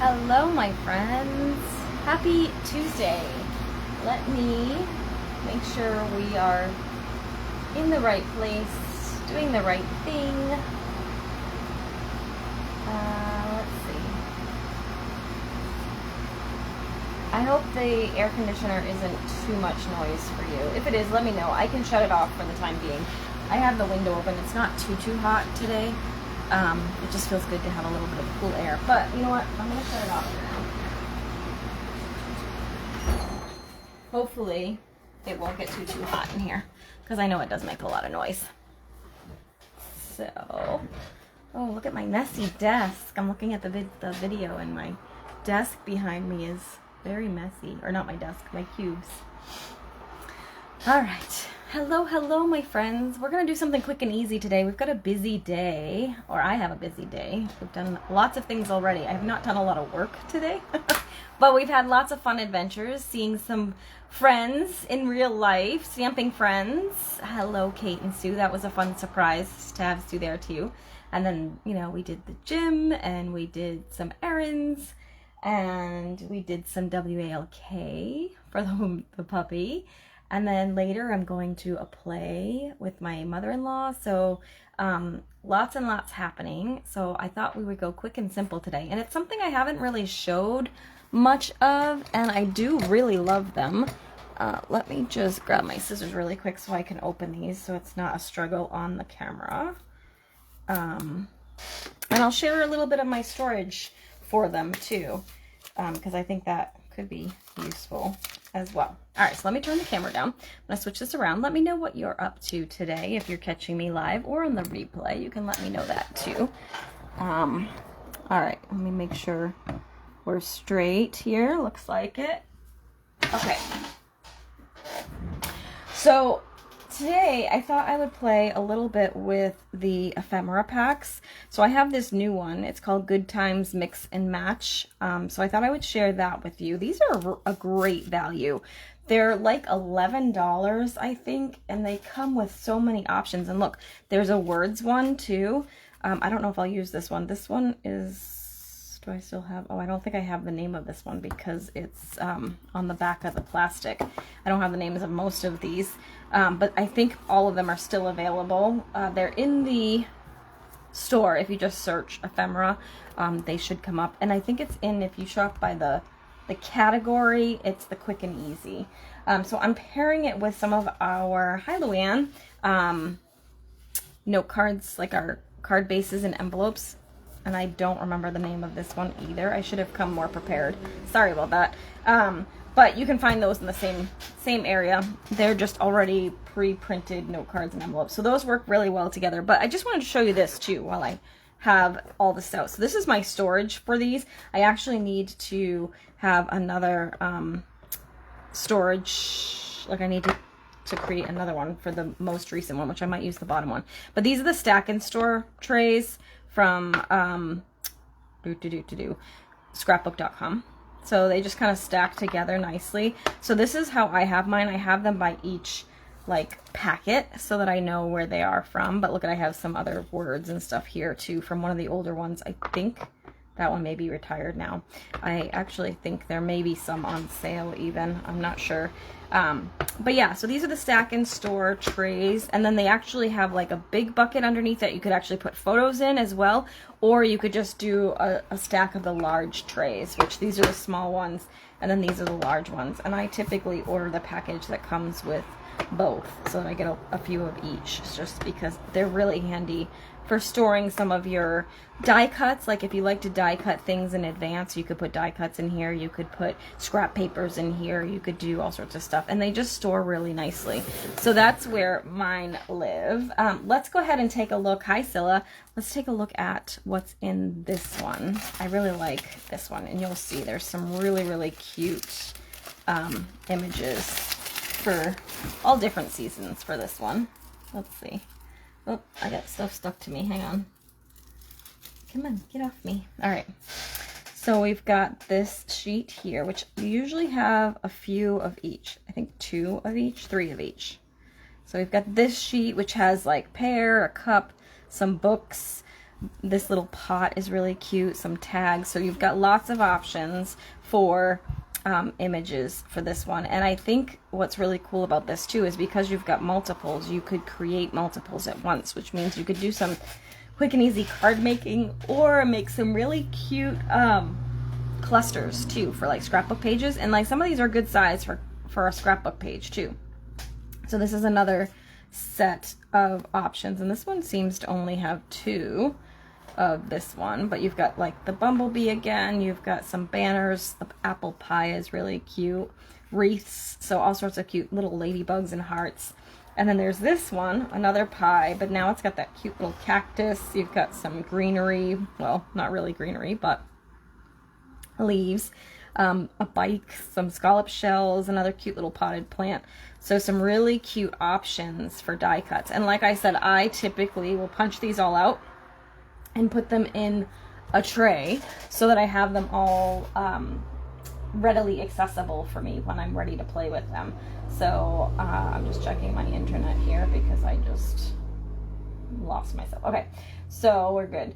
Hello, my friends. Happy Tuesday. Let me make sure we are in the right place, doing the right thing. Let's see. I hope the air conditioner isn't too much noise for you. If it is, let me know. I can shut it off for the time being. I have the window open. It's not too hot today. It just feels good to have a little bit of cool air. But you know what? I'm going to shut it off now. Hopefully it won't get too hot in here, because I know it does make a lot of noise. So, oh, look at my messy desk. I'm looking at the video, and my desk behind me is very messy. Or not my desk, my cubes. All right. Hello, my friends. We're going to do something quick and easy today. We've got a busy day, or I have a busy day. We've done lots of things already. I have not done a lot of work today, but we've had lots of fun adventures, seeing some friends in real life, stamping friends. Hello, Kate and Sue. That was a fun surprise to have Sue there too. And then, you know, we did the gym, and we did some errands, and we did some WALK for the puppy. And then later I'm going to a play with my mother-in-law. So lots and lots happening. So I thought we would go quick and simple today. And it's something I haven't really showed much of, and I do really love them. Let me just grab my scissors really quick so I can open these so it's not a struggle on the camera. And I'll share a little bit of my storage for them too, because I think that could be useful as well. All right, so let me turn the camera down. I'm gonna switch this around. Let me know what you're up to today. If you're catching me live or on the replay, you can let me know that too. All right, let me make sure we're straight here. Looks like it. Okay. So today I thought I would play a little bit with the ephemera packs. So I have this new one. It's called Good Times Mix and Match. So I thought I would share that with you. These are a great value. They're like $11, I think, and they come with so many options. And look, there's a words one too. I don't know if I'll use this one. This one is, do I still have, oh, I don't think I have the name of this one because it's on the back of the plastic. I don't have the names of most of these, but I think all of them are still available. They're in the store. If you just search ephemera, they should come up. And I think it's in, if you shop by the category, it's the quick and easy. So I'm pairing it with some of our, hi Luann, note cards, like our card bases and envelopes. And I don't remember the name of this one either. I should have come more prepared. Sorry about that. But you can find those in the same area. They're just already pre-printed note cards and envelopes. So those work really well together. But I just wanted to show you this too while I have all this out. So this is my storage for these. I actually need to have another storage, like I need to create another one for the most recent one, which I might use the bottom one. But these are the stack and store trays from scrapbook.com. So they just kind of stack together nicely. So this is how I have mine. I have them by each like packet so that I know where they are from. But look, I have some other words and stuff here too from one of the older ones. I think that one may be retired now. I actually think there may be some on sale even. I'm not sure. But yeah, so these are the stack and store trays. And then they actually have like a big bucket underneath that you could actually put photos in as well. Or you could just do a stack of the large trays, which these are the small ones. And then these are the large ones. And I typically order the package that comes with both so that I get a few of each, just because they're really handy for storing some of your die cuts. Like if you like to die cut things in advance, you could put die cuts in here, you could put scrap papers in here, you could do all sorts of stuff, and they just store really nicely. So that's where mine live. Let's go ahead and take a look. Hi Scylla. Let's take a look at what's in this one. I really like this one, and you'll see there's some really cute images for all different seasons for this one. Let's see. Oh, I got stuff stuck to me. Hang on. Come on, get off me. All right. So we've got this sheet here, which you usually have a few of each. I think 2 of each, 3 of each. So we've got this sheet, which has like pear, a cup, some books, This little pot is really cute, some tags. So you've got lots of options for images for this one. And I think what's really cool about this too is because you've got multiples, you could create multiples at once, which means you could do some quick and easy card making or make some really cute clusters too for like scrapbook pages. And like some of these are good size for a scrapbook page too. So this is another set of options, and this one seems to only have 2 of this one, but you've got like the bumblebee again, you've got some banners, the apple pie is really cute, wreaths, so all sorts of cute little ladybugs and hearts. And then there's this one, another pie, but now it's got that cute little cactus. You've got some greenery, well, not really greenery, but leaves, a bike, some scallop shells, another cute little potted plant. So some really cute options for die cuts. And like I said, I typically will punch these all out and put them in a tray so that I have them all readily accessible for me when I'm ready to play with them. So I'm just checking my internet here because I just lost myself. Okay, so we're good.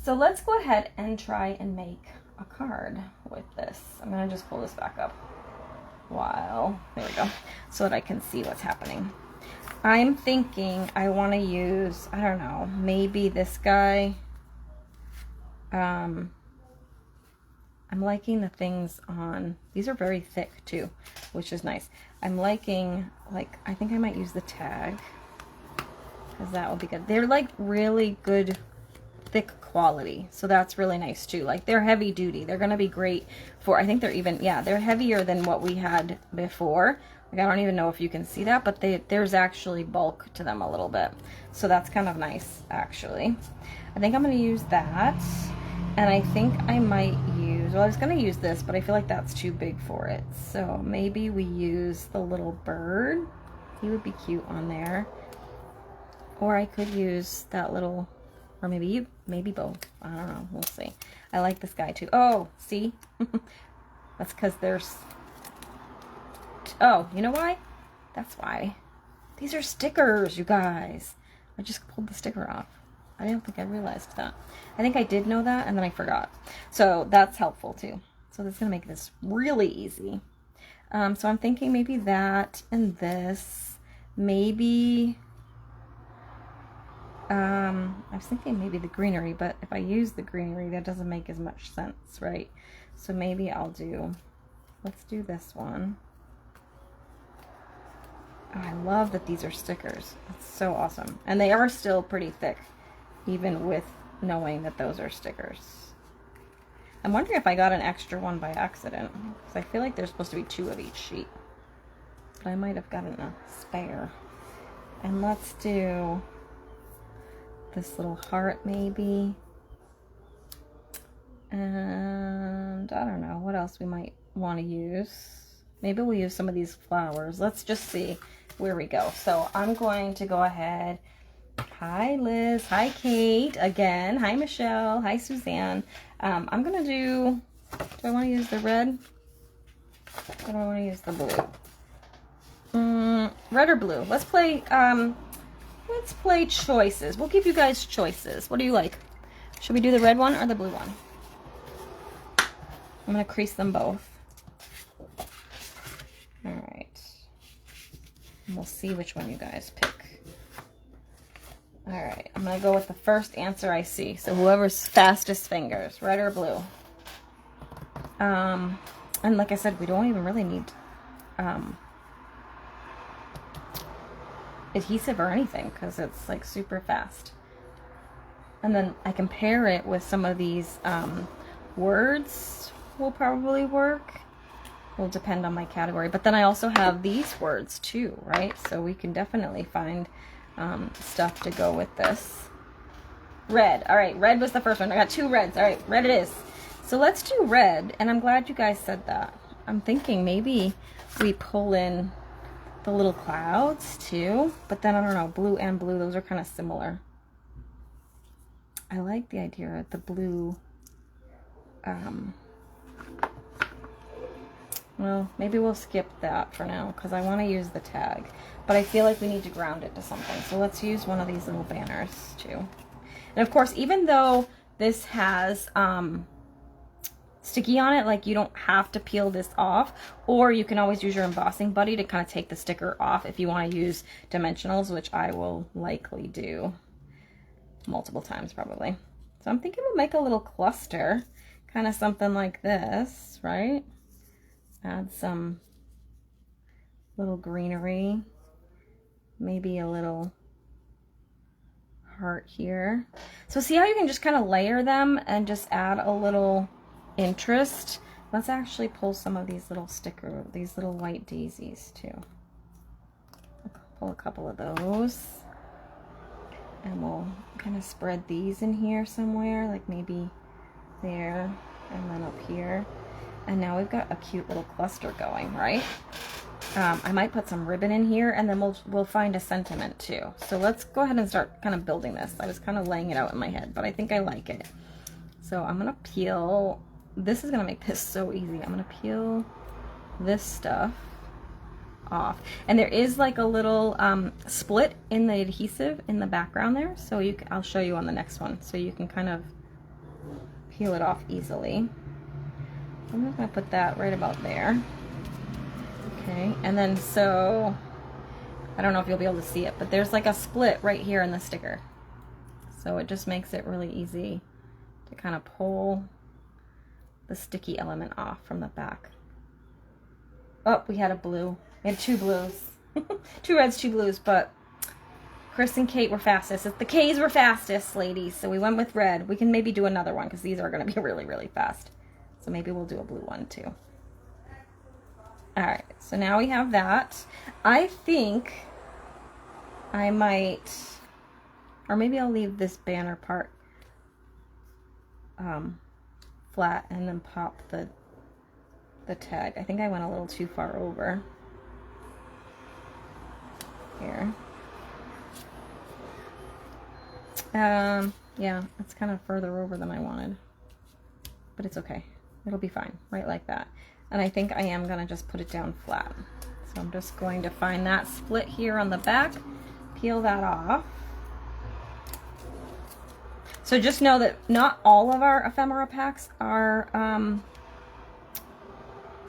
So let's go ahead and try and make a card with this. I'm gonna just pull this back up while, there we go, so that I can see what's happening. I'm thinking I want to use, I don't know, maybe this guy. I'm liking the things on, these are very thick too, which is nice. I'm liking, like, I think I might use the tag, because that will be good. They're like really good thick quality, so that's really nice too. Like, they're heavy duty. They're gonna be great for, I think they're even, yeah, they're heavier than what we had before. Like, I don't even know if you can see that, but there's actually bulk to them a little bit, so that's kind of nice actually. I think I'm gonna use that, and I think I might use, well, I was gonna use this, but I feel like that's too big for it, so maybe we use the little bird. He would be cute on there, or I could use that little, or maybe both. I don't know. We'll see. I like this guy too. Oh, see? That's because there's... Oh, you know why? That's why. These are stickers, you guys. I just pulled the sticker off. I don't think I realized that. I think I did know that, and then I forgot. So that's helpful too. So this is going to make this really easy. So I'm thinking maybe that and this. Maybe... I was thinking maybe the greenery, but if I use the greenery, that doesn't make as much sense, right? So maybe I'll do, let's do this one. Oh, I love that these are stickers. It's so awesome. And they are still pretty thick, even with knowing that those are stickers. I'm wondering if I got an extra one by accident, because I feel like there's supposed to be 2 of each sheet. But I might have gotten a spare. And let's do this little heart maybe, and I don't know what else we might want to use. Maybe we'll use some of these flowers. Let's just see where we go. So I'm going to go ahead. Hi Liz, hi Kate again, hi Michelle, hi Suzanne. I'm gonna do I want to use the red, or do I want to use the blue? Red or blue? Let's play choices. We'll give you guys choices. What do you like? Should we do the red one or the blue one? I'm going to crease them both. Alright. And we'll see which one you guys pick. Alright. I'm going to go with the first answer I see. So whoever's fastest fingers. Red or blue. And like I said, we don't even really need... adhesive or anything, because it's like super fast. And then I can pair it with some of these words will probably work. Will depend on my category. But then I also have these words too, right? So we can definitely find stuff to go with this. Red. All right, red was the first one. I got 2 reds. All right, red it is. So let's do red, and I'm glad you guys said that. I'm thinking maybe we pull in the little clouds too, but then I don't know, blue and blue, those are kind of similar. I like the idea of the blue. Well, maybe we'll skip that for now because I want to use the tag, but I feel like we need to ground it to something. So let's use one of these little banners too. And of course, even though this has sticky on it, like you don't have to peel this off, or you can always use your embossing buddy to kind of take the sticker off if you want to use dimensionals, which I will likely do multiple times probably. So I'm thinking we'll make a little cluster, kind of something like this, right? Add some little greenery, maybe a little heart here. So see how you can just kind of layer them and just add a little interest. Let's actually pull some of these little these little white daisies too. Pull a couple of those, and we'll kind of spread these in here somewhere, like maybe there and then up here. And now we've got a cute little cluster going, right? I might put some ribbon in here, and then we'll find a sentiment too. So let's go ahead and start kind of building this. I was kind of laying it out in my head, but I think I like it. So I'm gonna peel. This is gonna make this so easy. I'm gonna peel this stuff off, and there is like a little split in the adhesive in the background there. So I'll show you on the next one, so you can kind of peel it off easily. I'm just gonna put that right about there. Okay, and then so, I don't know if you'll be able to see it, but there's like a split right here in the sticker. So it just makes it really easy to kind of pull the sticky element off from the back. Oh, we had a blue. We had two blues. 2 reds, 2 blues, but Chris and Kate were fastest. The K's were fastest, ladies, so we went with red. We can maybe do another one because these are going to be really, really fast. So maybe we'll do a blue one too. Alright, so now we have that. I think I might, or maybe I'll leave this banner part flat and then pop the tag. I think I went a little too far over here. Yeah, it's kind of further over than I wanted, but it's okay. It'll be fine, right like that. And I think I am gonna just put it down flat. So I'm just going to find that split here on the back, peel that off. So just know that not all of our ephemera packs are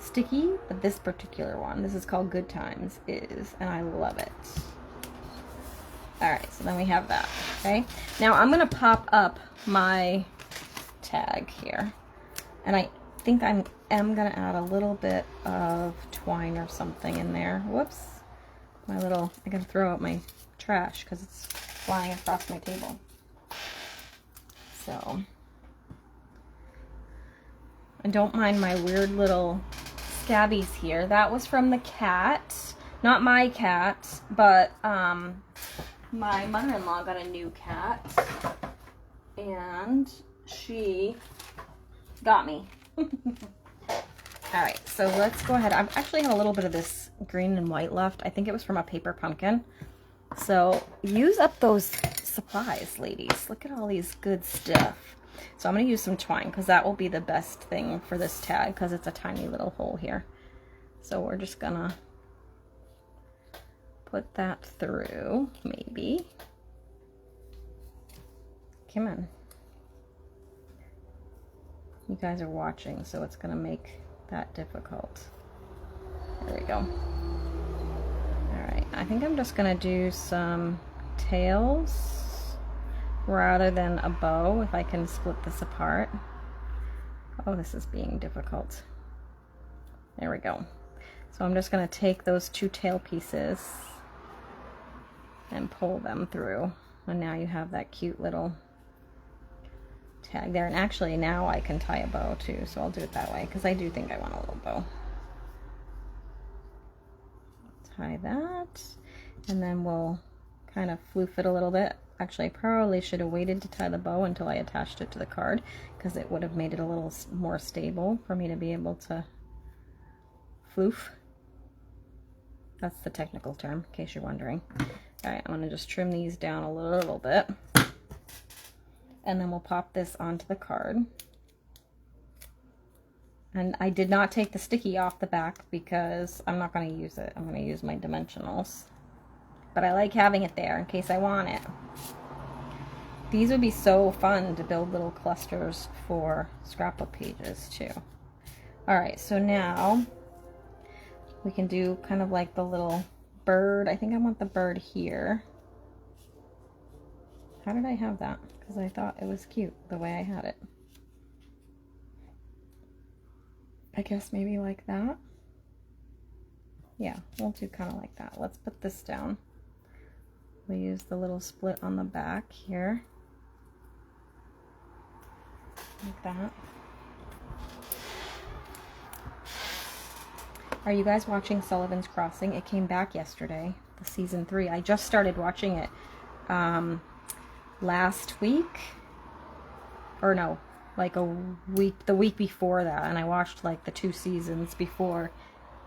sticky, but this particular one, this is called Good Times, is, and I love it. All right, so then we have that, okay? Now I'm gonna pop up my tag here, and I think I am gonna add a little bit of twine or something in there. Whoops, I gotta throw out my trash because it's flying across my table. So, and don't mind my weird little scabbies here. That was from the cat, not my cat, but my mother-in-law got a new cat, and she got me. Alright, so let's go ahead. I've actually had a little bit of this green and white left. I think it was from a paper pumpkin. So use up those supplies, ladies. Look at all these good stuff. So I'm going to use some twine because that will be the best thing for this tag because it's a tiny little hole here. So we're just going to put that through, maybe. Come on. You guys are watching, so it's going to make that difficult. There we go. Alright, I think I'm just going to do some tails rather than a bow, if I can split this apart. Oh, this is being difficult. There we go. So I'm just going to take those 2 tail pieces and pull them through. And now you have that cute little tag there. And actually now I can tie a bow too, so I'll do it that way because I do think I want a little bow. Tie that, and then we'll kind of floof it a little bit. Actually, I probably should have waited to tie the bow until I attached it to the card because it would have made it a little more stable for me to be able to floof. That's the technical term, in case you're wondering. Alright, I'm going to just trim these down a little bit. And then we'll pop this onto the card. And I did not take the sticky off the back because I'm not going to use it. I'm going to use my dimensionals. But I like having it there in case I want it. These would be so fun to build little clusters for scrapbook pages too. All right, so now we can do kind of like the little bird. I think I want the bird here. How did I have that? Because I thought it was cute the way I had it. I guess maybe like that. Yeah, we'll do kind of like that. Let's put this down. We use the little split on the back here. Like that. Are you guys watching Sullivan's Crossing? It came back yesterday, the season 3. I just started watching it last week. Or no, like the week before that. And I watched like the 2 seasons before,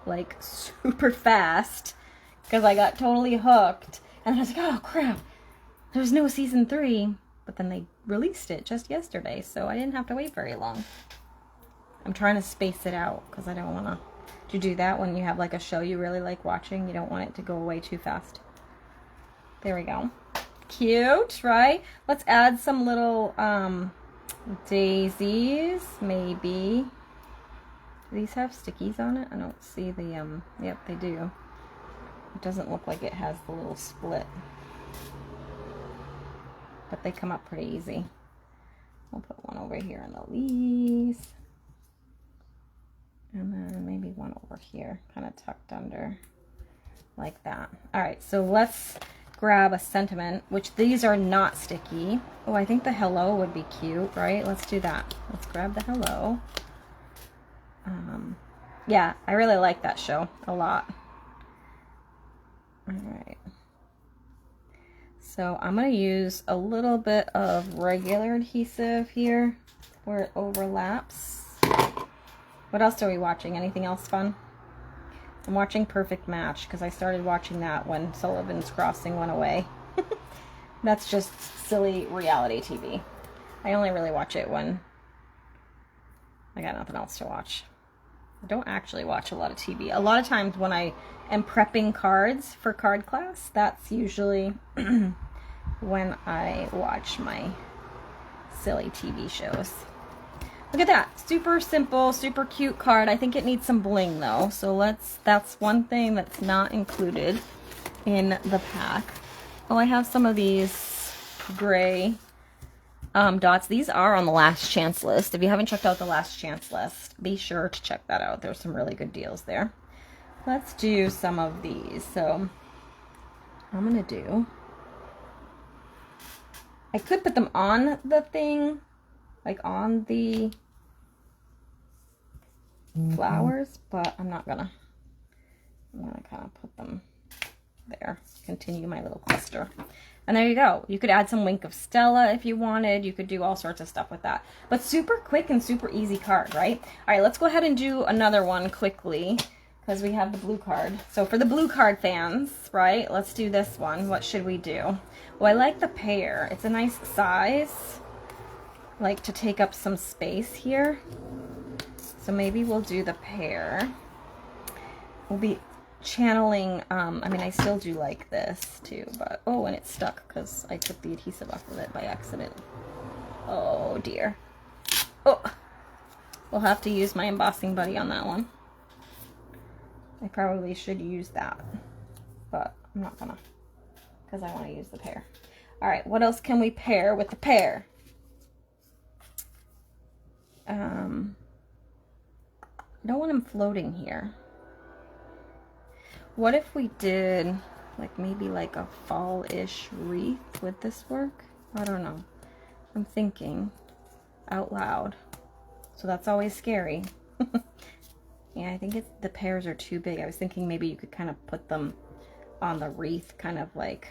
like super fast, because I got totally hooked. And I was like, oh crap, there's no season 3. But then they released it just yesterday, so I didn't have to wait very long. I'm trying to space it out because I don't want to do that when you have like a show you really like watching. You don't want it to go away too fast. There we go. Cute, right? Let's add some little daisies, maybe. Do these have stickies on it? I don't see the, yep, they do. It doesn't look like it has the little split. But they come up pretty easy. We'll put one over here in the leaves. And then maybe one over here, kind of tucked under, like that. All right, so let's grab a sentiment, which these are not sticky. Oh, I think the hello would be cute, right? Let's do that. Let's grab the hello. Yeah, I really like that show a lot. All right. So I'm going to use a little bit of regular adhesive here where it overlaps. What else are we watching? Anything else fun? I'm watching Perfect Match because I started watching that when Sullivan's Crossing went away. That's just silly reality TV. I only really watch it when I got nothing else to watch. I don't actually watch a lot of TV. A lot of times when I am prepping cards for card class, that's usually when I watch my silly TV shows. Look at that. Super simple, super cute card. I think it needs some bling though. So that's one thing that's not included in the pack. Oh, I have some of these gray dots. These are on the last chance list. If you haven't checked out the last chance list, be sure to check that out. There's some really good deals there. Let's do some of these. So I'm gonna do, I could put them on the thing, like on the flowers, but I'm not gonna. I'm gonna kind of put them there, continue my little cluster. And there you go. You could add some Wink of Stella if you wanted. You could do all sorts of stuff with that. But super quick and super easy card, right? All right, let's go ahead and do another one quickly because we have the blue card. So for the blue card fans, right, let's do this one. What should we do? Well, I like the pear. It's a nice size, like to take up some space here. So maybe we'll do the pear. We'll be channeling, I mean, I still do like this too, but, oh, and it's stuck because I took the adhesive off of it by accident. Oh dear. Oh, we'll have to use my embossing buddy on that one. I probably should use that, but I'm not gonna, because I want to use the pear. All right, what else can we pair with the pear? I don't want him floating here. What if we did like maybe like a fall-ish wreath? Would this work? I don't know. I'm thinking out loud. So that's always scary. Yeah, I think the pears are too big. I was thinking maybe you could kind of put them on the wreath, kind of like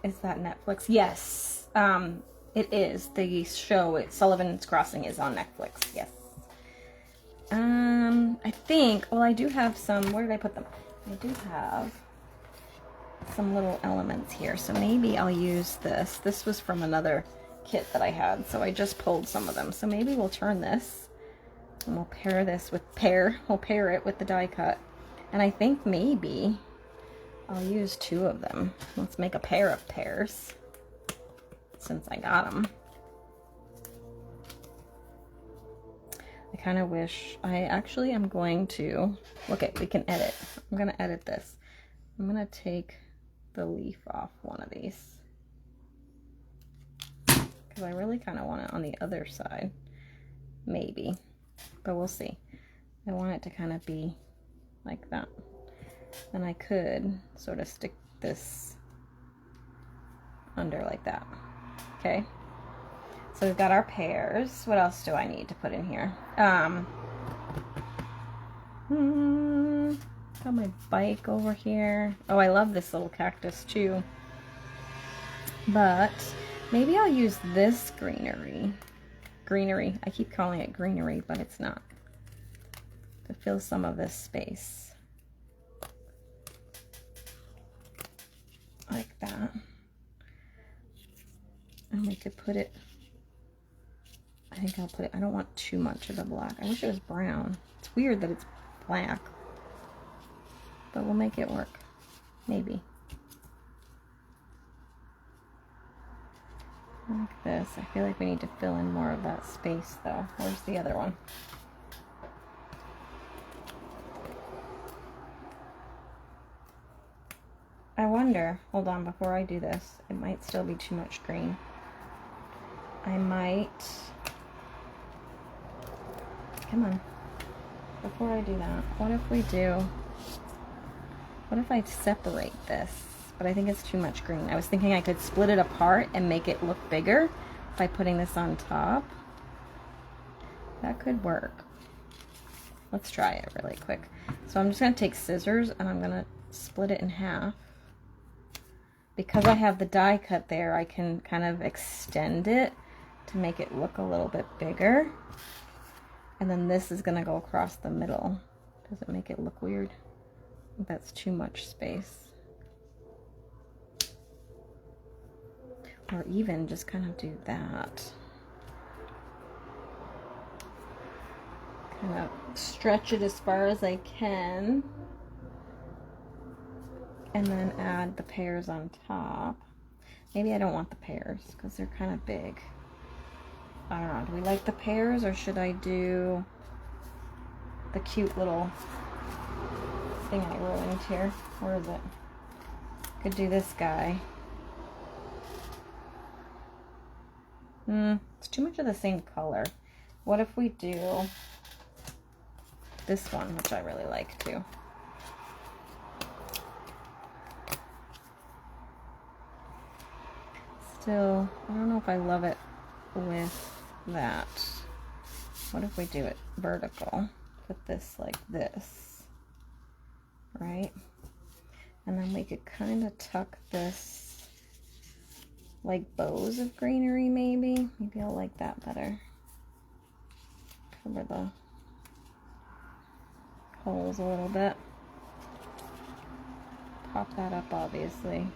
is that Netflix? Yes. It is. The show, Sullivan's Crossing, is on Netflix. Yes. I think, well, I do have some, where did I put them? I do have some little elements here, so maybe I'll use this. This was from another kit that I had, so I just pulled some of them. So maybe we'll turn this, and we'll pair this with we'll pair it with the die cut And I think maybe I'll use 2 of them. Let's make a pair of pears since I got them. I kind of wish, I actually am going to, look at, we can edit. I'm going to edit this. I'm going to take the leaf off one of these. Because I really kind of want it on the other side. Maybe. But we'll see. I want it to kind of be like that. And I could sort of stick this under like that. Okay. So we've got our pears. What else do I need to put in here? Got my bike over here. Oh, I love this little cactus too. But maybe I'll use this greenery. I keep calling it greenery, but it's not. To fill some of this space. Like that. And we could put it, I think I'll put it, I don't want too much of the black. I wish it was brown. It's weird that it's black. But we'll make it work. Maybe. Like this. I feel like we need to fill in more of that space though. Where's the other one? I wonder, hold on, before I do this, it might still be too much green. I might, come on, before I do that, what if we do, what if I separate this? But I think it's too much green. I was thinking I could split it apart and make it look bigger by putting this on top. That could work. Let's try it really quick. So I'm just gonna take scissors and I'm gonna split it in half. Because I have the die cut there, I can kind of extend it to make it look a little bit bigger. And then this is gonna go across the middle. Does it make it look weird? That's too much space. Or even just kind of do that. Kind of stretch it as far as I can. And then add the pears on top. Maybe I don't want the pears because they're kind of big. I don't know. Do we like the pears or should I do the cute little thing I ruined here? Where is it? Could do this guy. It's too much of the same color. What if we do this one, which I really like too? Still, I don't know if I love it with that. What if we do it vertical? Put this like this, right? And then we could kind of tuck this like bows of greenery maybe. Maybe I'll like that better. Cover the holes a little bit. Pop that up obviously.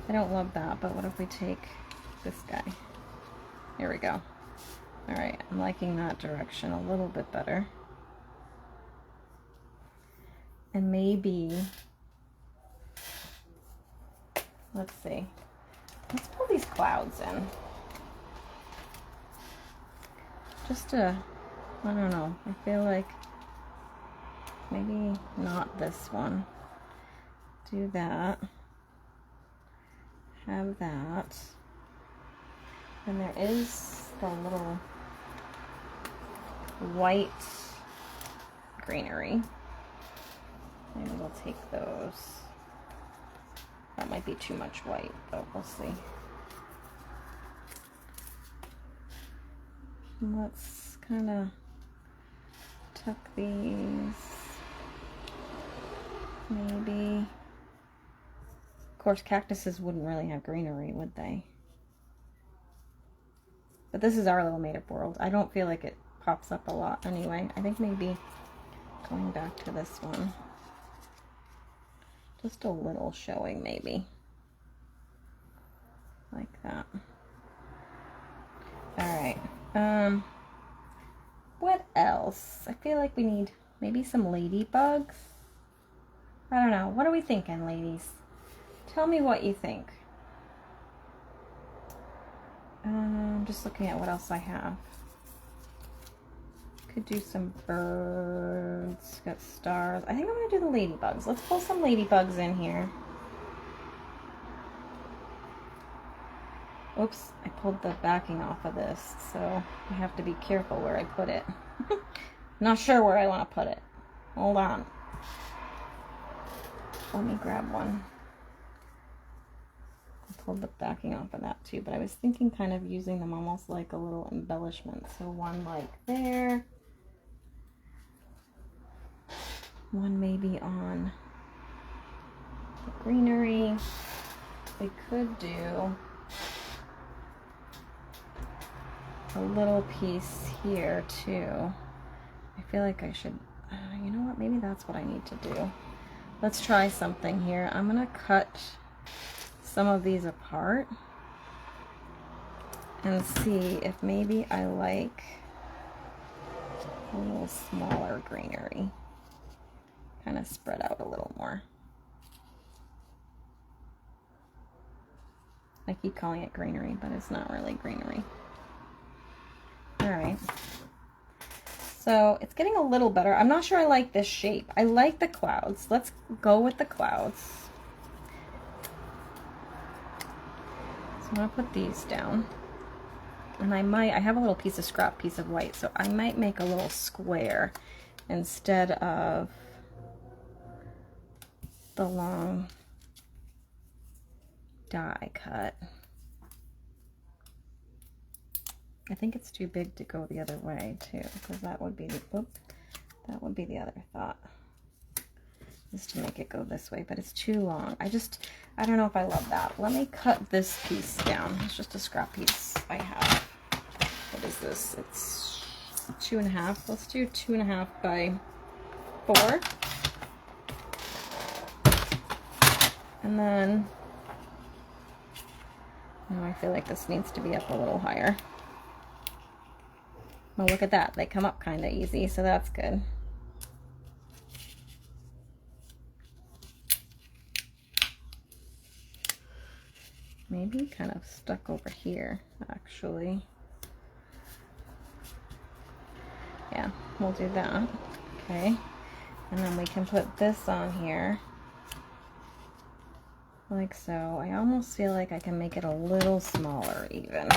I don't love that, but what if we take this guy? Here we go. All right, I'm liking that direction a little bit better. And maybe, let's see. Let's pull these clouds in. Just to, I don't know, I feel like maybe not this one. Do that. Have that. And there is the little white greenery. Maybe we'll take those. That might be too much white, but we'll see. Let's kind of tuck these. Maybe. Of course, cactuses wouldn't really have greenery, would they? But this is our little made-up world. I don't feel like it pops up a lot anyway. I think maybe going back to this one. Just a little showing maybe. Like that. Alright. What else? I feel like we need maybe some ladybugs. I don't know. What are we thinking, ladies? Tell me what you think. I'm just looking at what else I have. Could do some birds, got stars. I think I'm gonna do the ladybugs. Let's pull some ladybugs in here. Oops, I pulled the backing off of this, so I have to be careful where I put it. Not sure where I want to put it. Hold on. Let me grab one. I pulled the backing off of that too, but I was thinking kind of using them almost like a little embellishment. So one like there. One maybe on the greenery. We could do a little piece here too. I feel like I should, you know what, maybe that's what I need to do. Let's try something here. I'm gonna cut some of these apart and see if maybe I like a little smaller greenery. Kind of spread out a little more. I keep calling it greenery, but it's not really greenery. All right. So it's getting a little better. I'm not sure I like this shape. I like the clouds. Let's go with the clouds. So I'm gonna put these down. And I have a little piece of scrap piece of white, so I might make a little square instead of the long die cut. I think it's too big to go the other way too, because that would be the other thought, is to make it go this way, but it's too long. I don't know if I love that. Let me cut this piece down. It's just a scrap piece I have. What is this? It's 2.5. Let's do 2.5 by 4. And then, I feel like this needs to be up a little higher. Well, look at that. They come up kind of easy, so that's good. Maybe kind of stuck over here, actually. Yeah, we'll do that. Okay. And then we can put this on here. Like so. I almost feel like I can make it a little smaller even.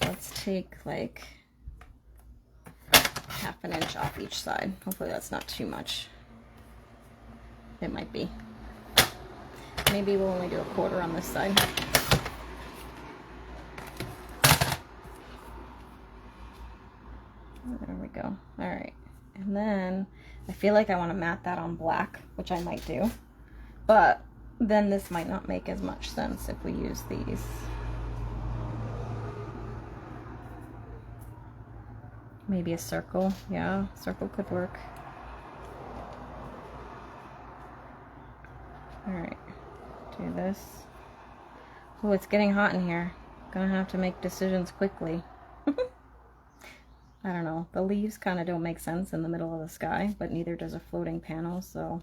Let's take like 1/2 inch off each side. Hopefully that's not too much. It might be. Maybe we'll only do 1/4 on this side. There we go. All right. And then I feel like I want to mat that on black, which I might do. But then this might not make as much sense if we use these. Maybe a circle. Yeah, circle could work. All right, do this. Oh, it's getting hot in here. Gonna have to make decisions quickly. I don't know. The leaves kind of don't make sense in the middle of the sky, but neither does a floating panel, so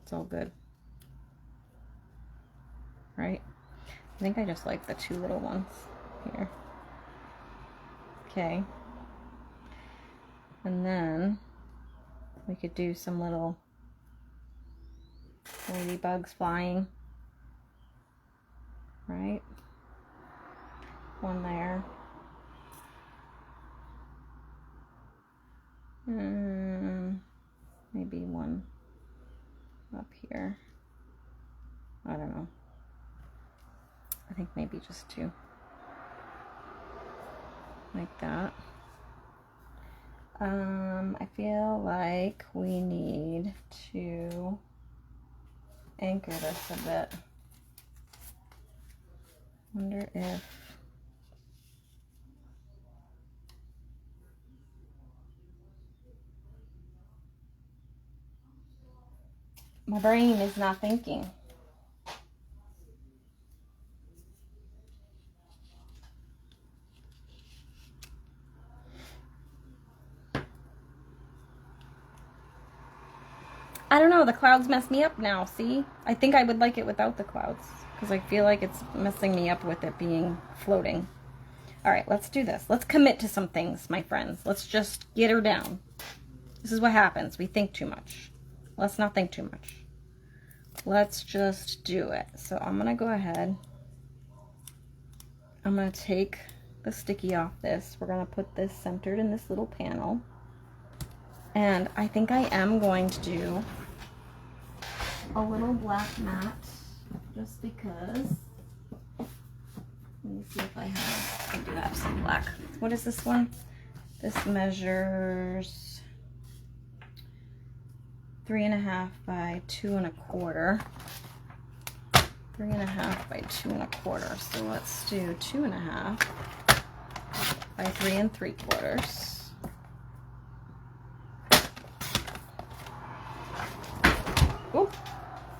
it's all good. Right? I think I just like the 2 little ones here. Okay. And then we could do some little ladybugs flying. Right? One there. Maybe one up here. I don't know. I think maybe just 2. Like that. I feel like we need to anchor this a bit. Wonder if my brain is not thinking. I don't know, the clouds mess me up now, see? I think I would like it without the clouds, because I feel like it's messing me up with it being floating. All right, let's do this. Let's commit to some things, my friends. Let's just get her down. This is what happens. We think too much. Let's not think too much. Let's just do it. So I'm gonna go ahead. I'm gonna take the sticky off this. We're gonna put this centered in this little panel. And I think I am going to do a little black mat, just because. Let me see if I have, I do have some black. What is this one? This measures 3.5 by 2 1/4. 3.5 by 2 1/4. So let's do 2.5 by 3 3/4. Oh,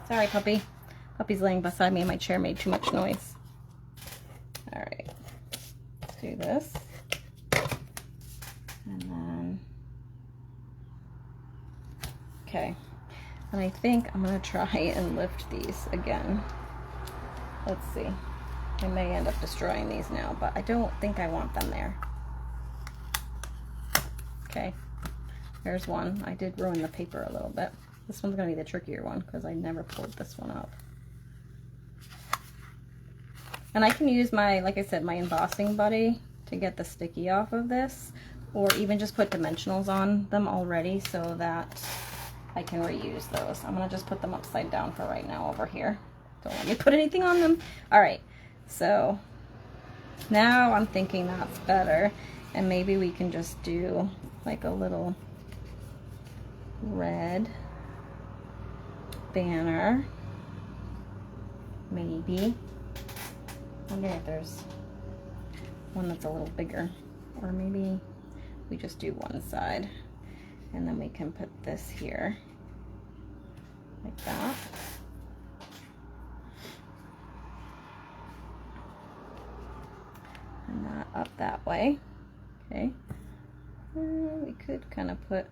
sorry, puppy. Puppy's laying beside me and my chair made too much noise. All right, let's do this. And then, okay. And I think I'm gonna try and lift these again. Let's see. I may end up destroying these now, but I don't think I want them there. Okay, there's one. I did ruin the paper a little bit. This one's gonna be the trickier one because I never pulled this one up. And I can use my, like I said, my embossing buddy to get the sticky off of this, or even just put dimensionals on them already so that I can reuse those. I'm gonna just put them upside down for right now over here. Don't let me put anything on them. All right, so now I'm thinking that's better, and maybe we can just do like a little red banner, maybe. I wonder if there's one that's a little bigger, or maybe we just do one side, and then we can put this here, like that. And that up that way, okay. We could kind of put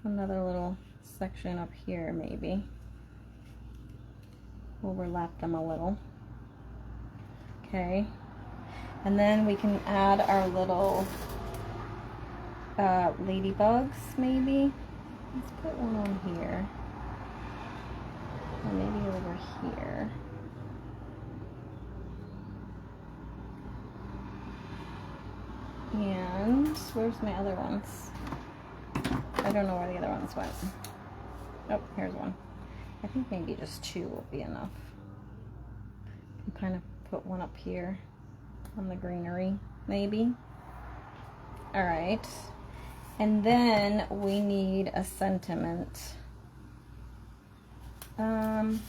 another little section up here, maybe. Overlap them a little. Okay. And then we can add our little ladybugs, maybe. Let's put one on here. Or maybe over here. And where's my other ones? I don't know where the other ones went. Oh, here's one. I think maybe just 2 will be enough. You kind of put one up here on the greenery, maybe. All right. And then we need a sentiment. I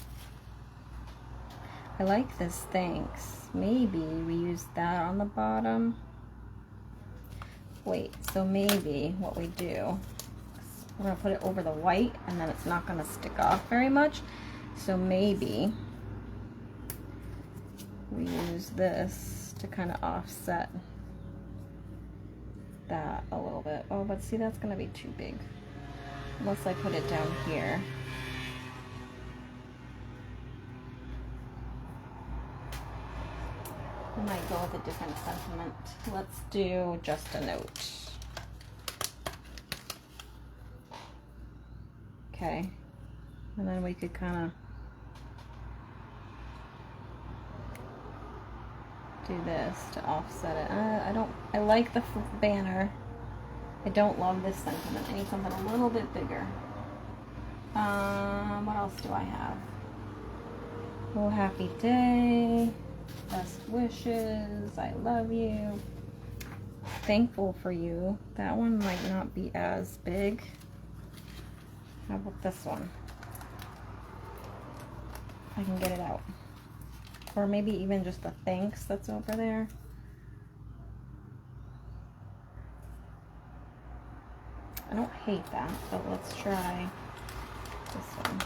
like this thanks. Maybe we use that on the bottom. Wait, so maybe what we do, we're gonna put it over the white and then it's not gonna stick off very much. So maybe we use this to kind of offset that a little bit. Oh, but see, that's gonna be too big. Unless I put it down here. I might go with a different sentiment. Let's do just a note. Okay, and then we could kind of do this to offset it. I like the banner. I don't love this sentiment. I need something a little bit bigger. What else do I have? Oh, happy day. Best wishes. I love you. Thankful for you. That one might not be as big. How about this one? I can get it out. Or maybe even just the thanks that's over there. I don't hate that, but let's try this one.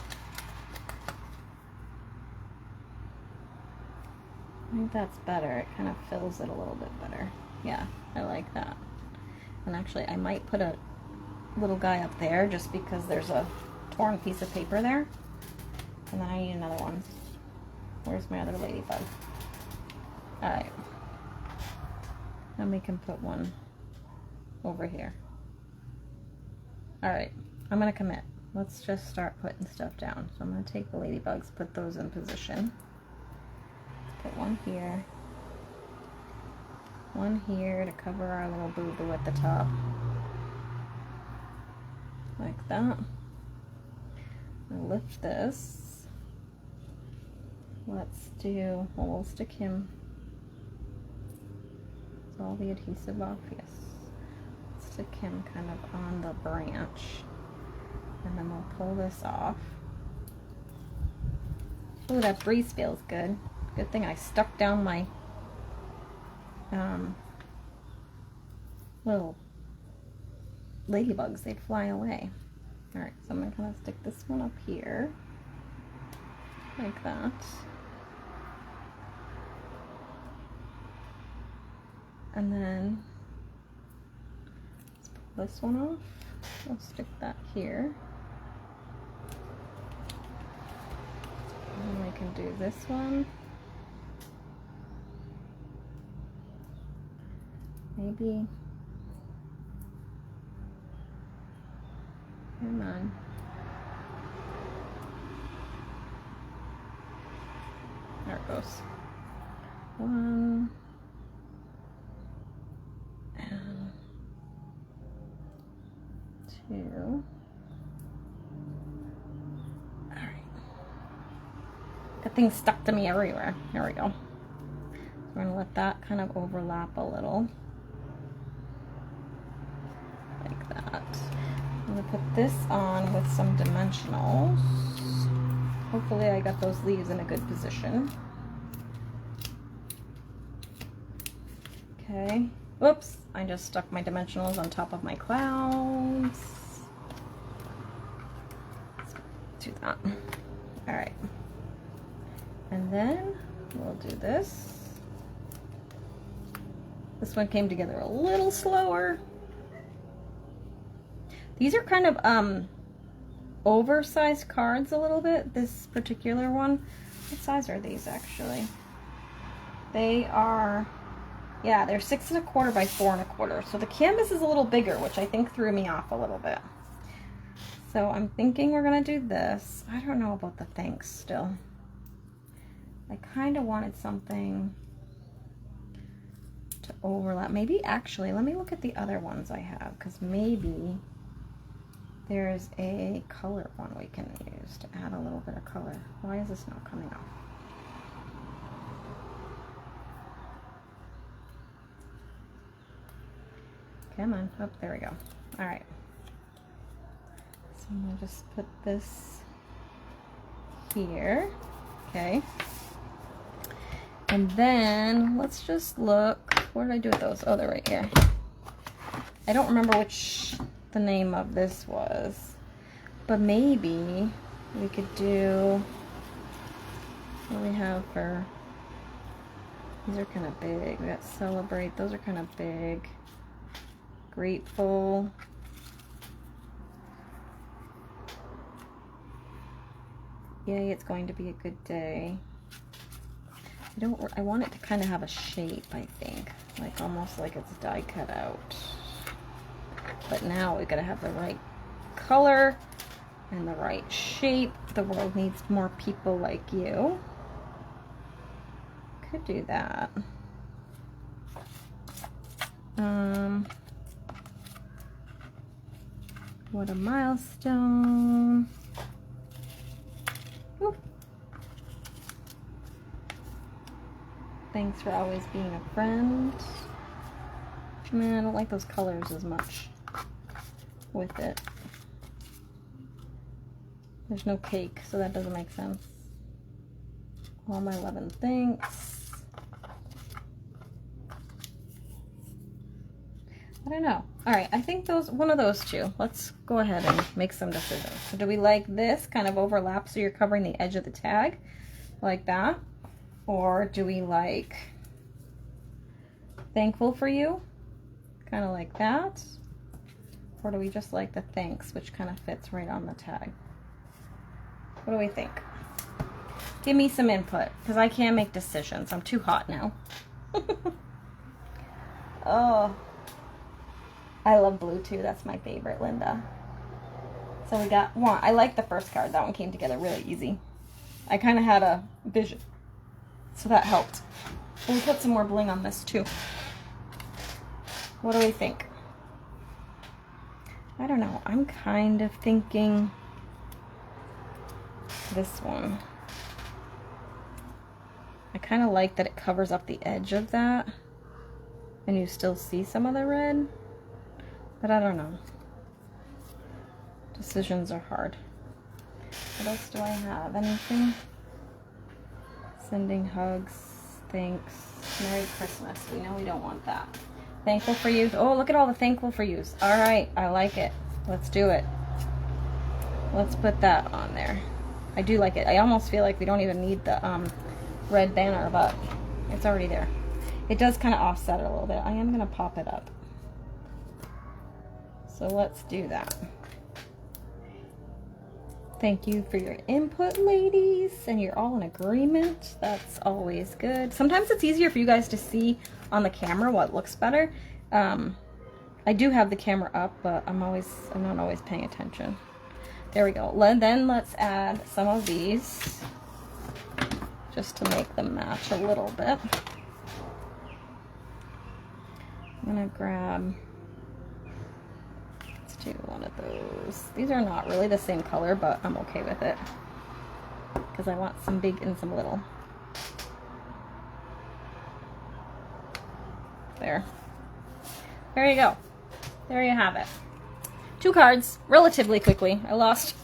I think that's better. It kind of fills it a little bit better. Yeah, I like that. And actually, I might put a little guy up there just because there's a torn piece of paper there. And then I need another one. Where's my other ladybug? Alright. Then we can put one over here. Alright, I'm gonna commit. Let's just start putting stuff down. So I'm gonna take the ladybugs, put those in position. Put one here. One here to cover our little boo-boo at the top. Like that. I'll lift this. Let's do, well, we'll stick him. Is all the adhesive off? Yes. Stick him kind of on the branch. And then we'll pull this off. Oh, that breeze feels good. Good thing I stuck down my little ladybugs. They'd fly away. Alright, so I'm going to stick this one up here. Like that. And then let's pull this one off. We'll stick that here. And then we can do this one. Maybe. Come on. There it goes. One. And two. All right. That thing's stuck to me everywhere. There we go. So we're gonna let that kind of overlap a little. Like that. I'm gonna put this on with some dimensionals. Hopefully I got those leaves in a good position. Okay. Whoops, I just stuck my dimensionals on top of my clouds. Let's do that. All right. And then we'll do this. This one came together a little slower. These are kind of oversized cards a little bit, this particular one. What size are these actually? They are, yeah, they're 6 1/4 by 4 1/4. So the canvas is a little bigger, which I think threw me off a little bit. So I'm thinking we're gonna do this. I don't know about the thanks still. I kind of wanted something to overlap. Maybe actually, let me look at the other ones I have, because maybe there's a color one we can use to add a little bit of color. Why is this not coming off? Come on. Oh, there we go. All right. So I'm going to just put this here. Okay. And then let's just look. What did I do with those? Oh, they're right here. I don't remember which the name of this was, but maybe we could do, what do we have for, these are kind of big. We got celebrate, those are kind of big. Grateful. Yay, it's going to be a good day. I want it to kind of have a shape, I think, like almost like it's die cut out. But now we've got to have the right color and the right shape. The world needs more people like you. Could do that. What a milestone. Ooh. Thanks for always being a friend. Man, I don't like those colors as much with it. There's no cake, so that doesn't make sense. All my love and thanks. I don't know. All right, I think one of those two. Let's go ahead and make some decisions. So do we like this kind of overlap so you're covering the edge of the tag like that? Or do we like thankful for you? Kind of like that. or do we just like the thanks, which kind of fits right on the tag? What do we think? Give me some input, because I can't make decisions. I'm too hot now. Oh, I love blue too. That's my favorite, Linda. So we got one. I like the first card. That one came together really easy. I kind of had a vision, so that helped. We'll put some more bling on this too. What do we think? I don't know. I'm kind of thinking this one. I kind of like that it covers up the edge of that and you still see some of the red, but I don't know. Decisions are hard. What else do I have? Anything? Sending hugs, thanks, Merry Christmas. We know we don't want that. Thankful for you. Oh, look at all the thankful for yous. All right, I like it. Let's do it. Let's put that on there. I do like it. I almost feel like we don't even need the red banner, but it's already there. It does kind of offset it a little bit. I am going to pop it up. So let's do that. Thank you for your input, ladies, and you're all in agreement. That's always good. Sometimes it's easier for you guys to see on the camera what looks better. I do have the camera up, but I'm not always paying attention. There we go. Then let's add some of these just to make them match a little bit. I'm gonna grab, let's do one of those. These are not really the same color, but I'm okay with it because I want some big and some little. There you go. There you have it. 2 cards relatively quickly. I lost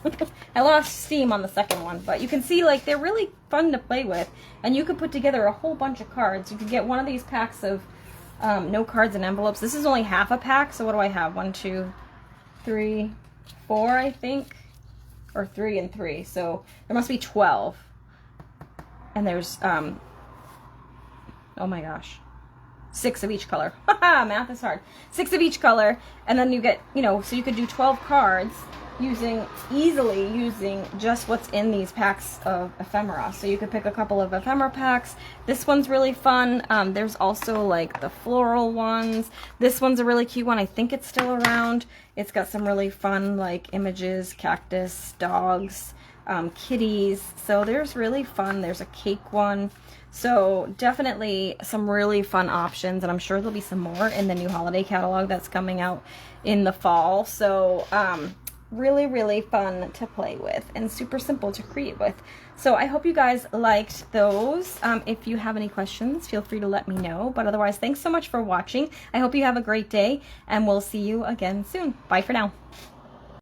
steam on the second one, but you can see like they're really fun to play with, and you could put together a whole bunch of cards. You could get one of these packs of no cards and envelopes. This is only half a pack, so what do I have? 1, 2, 3, 4, I think, or 3 and 3. So there must be 12, and there's oh my gosh, 6 of each color. Haha, math is hard. 6 of each color, and then you get, so you could do 12 cards easily using just what's in these packs of ephemera. So you could pick a couple of ephemera packs. This one's really fun. There's also like the floral ones. This one's a really cute one. I think it's still around. It's got some really fun like images, cactus, dogs, kitties. So there's really fun. There's a cake one. So definitely some really fun options, and I'm sure there'll be some more in the new holiday catalog that's coming out in the fall. So really, really fun to play with and super simple to create with. So I hope you guys liked those. If you have any questions, feel free to let me know. But otherwise, thanks so much for watching. I hope you have a great day, and we'll see you again soon. Bye for now.